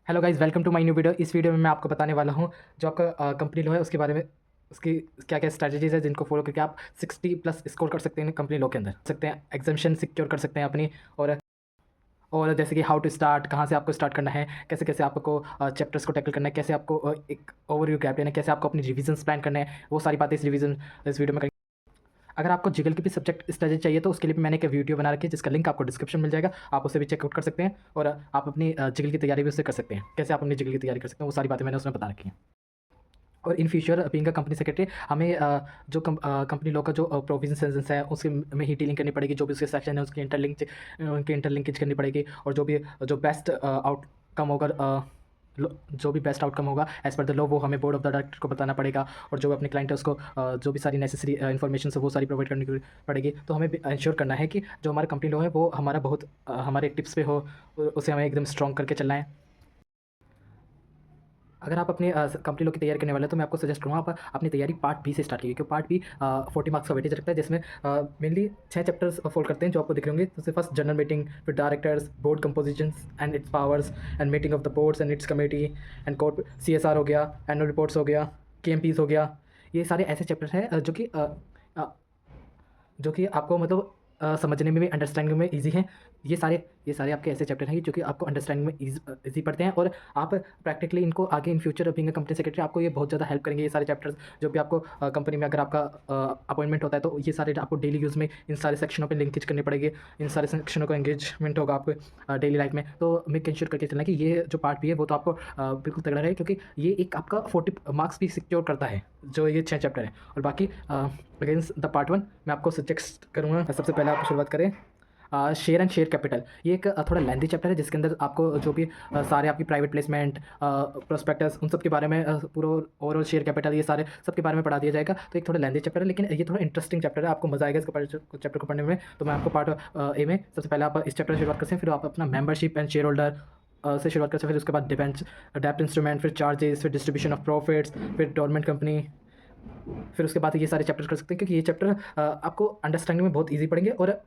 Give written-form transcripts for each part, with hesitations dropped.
Hello guys, welcome to my new video. इस video में मैं आपको बताने वाला हूँ जो आपका कंपनी लो है उसके बारे में, उसकी क्या क्या स्ट्रैटेजीज है जिनको फॉलो करके आप 60 प्लस स्कोर कर सकते हैं कंपनी लो के अंदर सकते हैं, एग्जामिशन सिक्योर कर सकते हैं अपनी। और जैसे कि हाउ टू स्टार्ट, कहाँ से आपको स्टार्ट करना है, कैसे कैसे आपको चैप्टर्स को टैकल करना है, कैसे आपको एक ओवरव्यू गैप लेना है, कैसे आपको अपनी रिविजन्स प्लान करना है, वो सारी बातें इस वीडियो में करेंगे। अगर आपको जिगल की भी सब्जेक्ट स्ट्रेटेजी चाहिए तो उसके लिए भी मैंने एक वीडियो बना रखी है जिसका लिंक आपको डिस्क्रिप्शन मिल जाएगा, आप उसे भी चेकआउट कर सकते हैं। और आप अपनी जिगल की तैयारी भी उससे कर सकते हैं, कैसे आप अपनी जिगल की तैयारी कर सकते हैं वो सारी बातें मैंने उसमें बता रखी हैं। और in future being a company secretary हमें जो कंपनी लॉ का जो प्रोविजन है उसके में ही डीलिंग करनी पड़ेगी, जो भी उसके सेक्शन है उसकी इंटरलिंकेज करनी पड़ेगी। और जो बेस्ट आउटकम होगा, जो भी बेस्ट आउटकम होगा एज़ पर द लॉ वो हमें बोर्ड ऑफ द डायरेक्टर को बताना पड़ेगा। और जो अपने क्लाइंट है उसको जो भी सारी नेसेसरी इन्फॉर्मेशन है वो सारी प्रोवाइड करनी पड़ेगी। तो हमें इंश्योर करना है कि जो हमारा कंपनी लॉ है वो हमारा बहुत हमारे टिप्स पे हो, उसे हमें एकदम स्ट्रॉन्ग करके चलना है। अगर आप अपनी कंपनी लॉ की तैयारी करने वाले हैं तो मैं आपको सजेस्ट करूँगा आप अपनी तैयारी पार्ट बी से स्टार्ट कीजिए, क्योंकि पार्ट बी 40 मार्क्स का वेटेज रखता है, जिसमें मेनली 6 चैप्टर्स फोल्ड करते हैं जो आपको दिख रहे होंगे। तो फर्स्ट जनरल मीटिंग, फिर directors, board compositions and its powers, and meeting of the boards and it's committee, and court CSR हो गया, एनुअल रिपोर्ट्स हो गया, KMPs हो गया। ये सारे ऐसे चैप्टर्स हैं अ, जो कि आपको मतलब समझने में भी, अंडरस्टैंडिंग में ईजी हैं। ये सारे आपके ऐसे चैप्टर हैं जो कि आपको अंडरस्टैंडिंग में ईजी पड़ते हैं, और आप प्रैक्टिकली इनको आगे in future being a company secretary आपको ये बहुत ज़्यादा हेल्प करेंगे। ये सारे चैप्टर्स जो भी आपको कंपनी में अगर आपका अपॉइंटमेंट होता है तो ये सारे आपको डेली यूज़ में इन सारे सेक्शनों पे लिंकेज करने पड़ेगे, इन सारे सेक्शनों का एंगेजमेंट होगा आपको डेली लाइफ में। तो मेक इंश्योर करके चलना कि ये जो पार्ट भी है वो तो आपको बिल्कुल तगड़ा रहे, क्योंकि ये एक आपका 40 मार्क्स भी सिक्योर करता है जो ये 6 चैप्टर है। और बाकी अगेंस्ट द पार्ट 1 मैं आपको सजेस्ट करूँगा, सबसे पहले आप शुरुआत करें शेयर एंड शेयर कैपिटल। ये एक थोड़ा लेंथी चैप्टर है जिसके अंदर आपको जो भी सारे आपकी प्राइवेट प्लेसमेंट, प्रोस्पेक्टस, उन सब के बारे में पूरा ओवरऑल शेयर कैपिटल ये सारे सब के बारे में पढ़ा दिया जाएगा। तो एक थोड़ा लेंथी चैप्टर है, लेकिन ये थोड़ा इंटरेस्टिंग चैप्टर है, आपको मजा आएगा इसको चैप्टर को पढ़ने में। तो मैं आपको पार्ट ए में सबसे पहले आप इस चैप्टर से शुरुआत करते हैं, फिर आप अपना मेंबरशिप एंड शेयर होल्डर से शुरुआत करते हैं, फिर उसके बाद डिबेंच डेप्ट इंस्ट्रूमेंट, फिर चार्जेस, फिर डिस्ट्रीब्यूशन ऑफ प्रॉफिट्स, फिर डोरमेंट कंपनी, फिर उसके बाद ये सारे चैप्टर कर सकते हैं, क्योंकि ये चैप्टर आपको अंडरस्टैंडिंग में बहुत ईजी पड़ेंगे और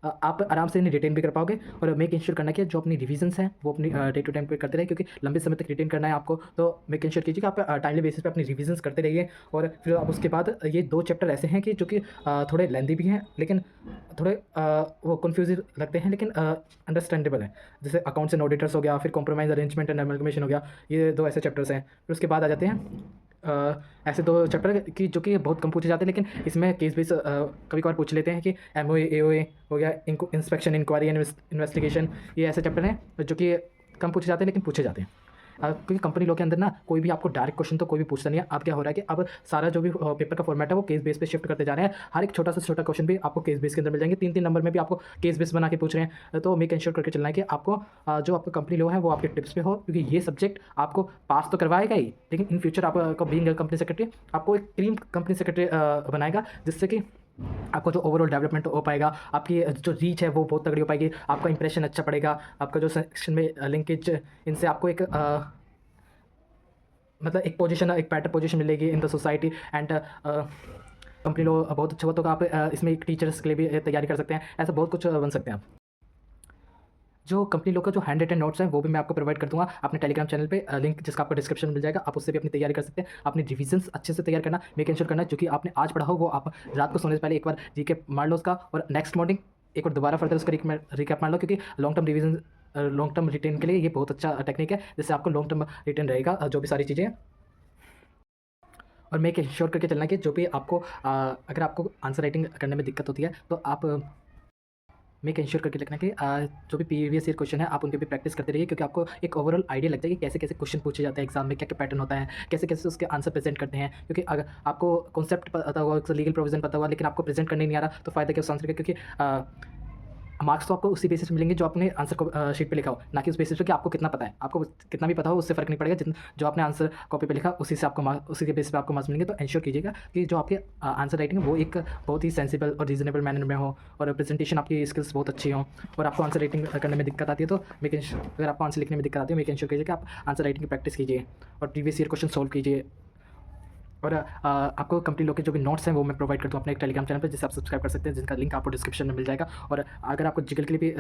आप आराम से इन्हें रिटेन भी कर पाओगे। और मेक इंश्योर करना कि जो अपनी रिविजन्स हैं वो अपनी डे टू टाइम पे करते रहिए, क्योंकि लंबे समय तक रिटेन करना है आपको। तो मेक इंश्योर कीजिए कि आप टाइमली बेसिस पे अपनी रिविजन्स करते रहिए। और फिर आप उसके बाद ये 2 चैप्टर ऐसे हैं कि जो कि थोड़े लेंदी भी हैं, लेकिन थोड़े वो कन्फ्यूजिव लगते हैं, लेकिन अंडरस्टैंडेबल है। जैसे अकाउंट्स एंड ऑडिटर्स हो गया, फिर कॉम्प्रोमाइज़ अरेंजमेंट एंड अमलगमेशन हो गया। ये 2 ऐसे चैप्टर्स हैं। फिर उसके बाद आ जाते हैं ऐसे 2 चैप्टर की जो कि बहुत कम पूछे जाते हैं, लेकिन इसमें केस बेस कभी कभार पूछ लेते हैं कि MOA AOA हो गया, इंस्पेक्शन, इंक्वायरी एंड इन्वेस्टिगेशन। ये ऐसे चैप्टर हैं जो कि कम पूछे जाते हैं लेकिन पूछे जाते हैं। क्योंकि कंपनी लॉ के अंदर ना कोई भी आपको डायरेक्ट क्वेश्चन तो कोई भी पूछता नहीं है। अब क्या हो रहा है कि अब सारा जो भी पेपर का फॉर्मेट है वो केस बेस पे शिफ्ट करते जा रहे हैं। हर एक छोटा से छोटा क्वेश्चन भी आपको केस बेस के अंदर मिल जाएंगे, 3-3 नंबर में भी आपको केस बेस बना के पूछ रहे हैं। तो मेक इंश्योर करके चलना है कि आपको जो आपका कंपनी लॉ है वो आपके टिप्स पे हो, क्योंकि ये सब्जेक्ट आपको पास तो करवाएगा ही, लेकिन इन फ्यूचर आपको बीइंग कंपनी सेक्रेटरी आपको एक क्रीम कंपनी सेक्रेटरी बनाएगा, जिससे कि आपको जो ओवरऑल डेवलपमेंट हो पाएगा, आपकी जो रीच है वो बहुत तगड़ी हो पाएगी, आपका इंप्रेशन अच्छा पड़ेगा, आपका जो सेक्शन में लिंकेज, इनसे आपको एक मतलब एक पोजीशन, एक बेटर पोजीशन मिलेगी in the society. And company law बहुत अच्छा हुआ तो आप इसमें एक टीचर्स के लिए भी तैयारी कर सकते हैं, ऐसा बहुत कुछ बन सकते हैं आप। जो कंपनी लॉ का जो हैंड रिटन नोट्स हैं वो भी मैं आपको प्रोवाइड कर दूँगा अपने टेलीग्राम चैनल पे, लिंक जिसका आपको डिस्क्रिप्शन में मिल जाएगा, आप उससे भी अपनी तैयारी कर सकते हैं। अपनी रिविजन्स अच्छे से तैयार करना, मेक इंश्योर करना जो कि आपने आज पढ़ा हो वो आप रात को सोने से पहले एक बार रिकैप मार लो उसका, और नेक्स्ट मॉर्निंग एक बार दोबारा फर्दर उसका रिकैप मार लो, क्योंकि लॉन्ग टर्म रिटेन के लिए ये बहुत अच्छा टेक्निक है, जिससे आपको लॉन्ग टर्म रिटेन रहेगा जो भी सारी चीज़ें हैं। और मेक श्योर करके चलना कि जो भी आपको अगर आपको आंसर राइटिंग करने में दिक्कत होती है तो आप मेक इंश्योर करके रखना कि जो भी प्रीवियस ईयर क्वेश्चन है आप उनकी भी प्रैक्टिस करते रहिए, क्योंकि आपको एक ओवरऑल आइडिया लग जाएगी कैसे कैसे क्वेश्चन पूछे जाते हैं एग्जाम में, क्या क्या पैटर्न होता है, कैसे कैसे उसके आंसर प्रेजेंट करते हैं। क्योंकि अगर आपको कॉन्सेप्ट पता होगा, लीगल प्रोविजन पता होगा, लेकिन आपको प्रेजेंट करने नहीं आ रहा तो फ़ायदा क्या उस आंसर का, क्योंकि मार्क्स तो आपको उसी बेसिस पे मिलेंगे जो आपने आंसर को शीट पे लिखा हो, ना कि उस बेसिस पे कि आपको कितना पता है। आपको कितना भी पता हो उससे फ़र्क नहीं पड़ेगा, जितना जो आपने आंसर कॉपी पे लिखा उसी से आपको उसी के बेसिस पे आपको मार्क्स मिलेंगे। तो इंश्योर कीजिएगा कि जो आपके आंसर राइटिंग है वो एक बहुत ही सेंसिबल और रीजनेबल मैनर में हो, और प्रेजेंटेशन आपकी स्किल्स बहुत अच्छी हो। और आपको आंसर राइटिंग करने में दिक्कत आती है तो मेक इंश्योर, अगर आपको आंसर लिखने में दिक्कत आती है, मेक इंश्योर कीजिए कि आप आंसर राइटिंग की प्रैक्टिस कीजिए और प्रीवियस ईयर क्वेश्चन सॉल्व कीजिए। और आपको कंपनी लोग के जो भी नोट्स हैं वो मैं प्रोवाइड करता हूँ अपने एक टेलीग्राम चैनल पर, जिसे आप सब्सक्राइब कर सकते हैं, जिसका लिंक आपको डिस्क्रिप्शन में मिल जाएगा। और अगर आपको जिगल के लिए भी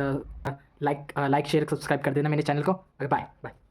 लाइक शेयर सब्सक्राइब कर देना मेरे चैनल को। Bye bye.